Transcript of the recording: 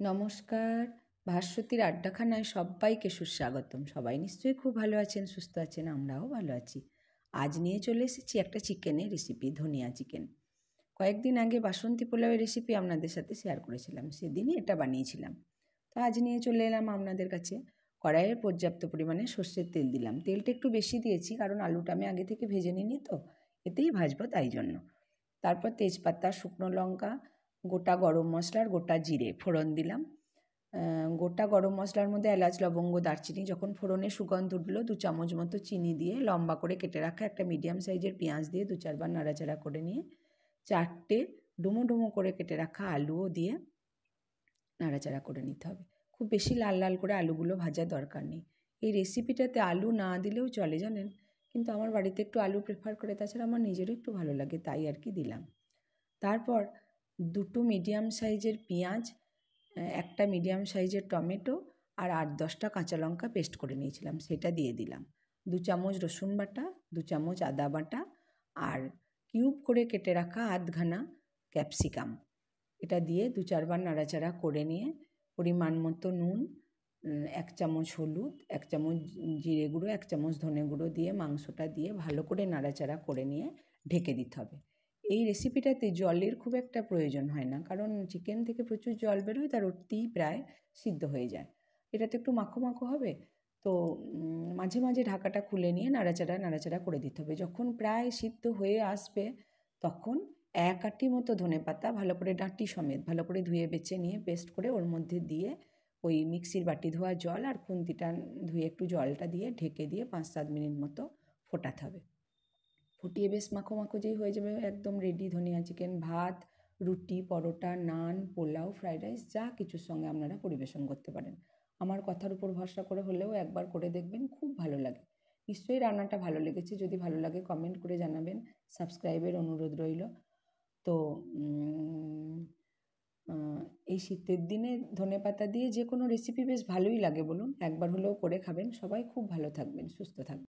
নমস্কার, ভাস্বতীর আড্ডাখানায় সবাইকে সুস্বাগতম। সবাই নিশ্চয়ই খুব ভালো আছেন, সুস্থ আছেন, আমরাও ভালো আছি। আজ নিয়ে চলে এসেছি একটা চিকেনের রেসিপি, ধনিয়া চিকেন। কয়েকদিন আগে বাসন্তী পোলাওয়ের রেসিপি আপনাদের সাথে শেয়ার করেছিলাম, সেদিনই এটা বানিয়েছিলাম। তো আজ নিয়ে চলে এলাম আপনাদের কাছে। কড়াইয়ে পর্যাপ্ত পরিমাণে সর্ষের তেল দিলাম। তেলটা একটু বেশি দিয়েছি কারণ আলুটা আমি আগে থেকে ভেজে নিইনি, তো এতেই ভাজবো তাই জন্য। তারপর তেজপাতা, শুকনো লঙ্কা, গোটা গরম মশলার গোটা জিরে ফোড়ন দিলাম। গোটা গরম মশলার মধ্যে এলাচ, লবঙ্গ, দারচিনি যখন ফোড়নে সুগন্ধ উঠলো, 2 চামচ মতো চিনি দিয়ে লম্বা করে কেটে রাখা একটা মিডিয়াম সাইজের পেঁয়াজ দিয়ে 2-4 বার নাড়াচাড়া করে নিয়ে 4টে ডুমো ডুমো করে কেটে রাখা আলুও দিয়ে নাড়াচাড়া করে নিতে হবে। খুব বেশি লাল লাল করে আলুগুলো ভাজার দরকার নেই। এই রেসিপিটাতে আলু না দিলেও চলে জানেন, কিন্তু আমার বাড়িতে একটু আলু প্রেফার করে, তাছাড়া আমার নিজেরও একটু ভালো লাগে তাই আর কি দিলাম। তারপর 2টো মিডিয়াম সাইজের পেঁয়াজ, একটা মিডিয়াম সাইজের টমেটো আর 8-10টা কাঁচা লঙ্কা পেস্ট করে নিয়েছিলাম, সেটা দিয়ে দিলাম। 2 চামচ রসুন বাটা, 2 চামচ আদা বাটা আর কিউব করে কেটে রাখা আধখানা ক্যাপসিকাম। এটা দিয়ে 2-4 বার নাড়াচাড়া করে নিয়ে পরিমাণ মতো নুন, 1 চামচ হলুদ, 1 চামচ জিরে গুঁড়ো, 1 চামচ ধনে গুঁড়ো দিয়ে মাংসটা দিয়ে ভালো করে নাড়াচাড়া করে নিয়ে ঢেকে দিতে হবে। এই রেসিপিটাতে জলের খুব একটা প্রয়োজন হয় না, কারণ চিকেন থেকে প্রচুর জল বেরোয়, তার ওতেই প্রায় সিদ্ধ হয়ে যায়। এটা তো একটু মাখো মাখো হবে, তো মাঝে মাঝে ঢাকাটা খুলে নিয়ে নাড়াচাড়া করে দিতে হবে। যখন প্রায় সিদ্ধ হয়ে আসবে তখন 1 আঁটি মতো ধনেপাতা ভালো করে ডাঁটি সমেত ভালো করে ধুয়ে বেছে নিয়ে পেস্ট করে ওর মধ্যে দিয়ে ওই মিক্সির বাটি ধোয়া জল আর খুন্তিটা ধুয়ে একটু জলটা দিয়ে ঢেকে দিয়ে 5-7 মিনিট মতো ফোটাতে হবে। ফুটিয়ে বেশ মাখো মাখো যেই হয়ে যাবে, একদম রেডি ধনিয়া চিকেন। ভাত, রুটি, পরোটা, নান, পোলাও, ফ্রাইড রাইস যা কিছুর সঙ্গে আপনারা পরিবেশন করতে পারেন। আমার কথার উপর ভরসা করে হলেও একবার করে দেখবেন, খুব ভালো লাগে। নিশ্চয়ই রান্নাটা ভালো লেগেছে, যদি ভালো লাগে কমেন্ট করে জানাবেন। সাবস্ক্রাইবের অনুরোধ রইল। তো এই শীতের দিনে ধনেপাতা দিয়ে যে কোনো রেসিপি বেশ ভালোই লাগে বলুন, একবার হলেও করে খাবেন। সবাই খুব ভালো থাকবেন, সুস্থ থাকবেন।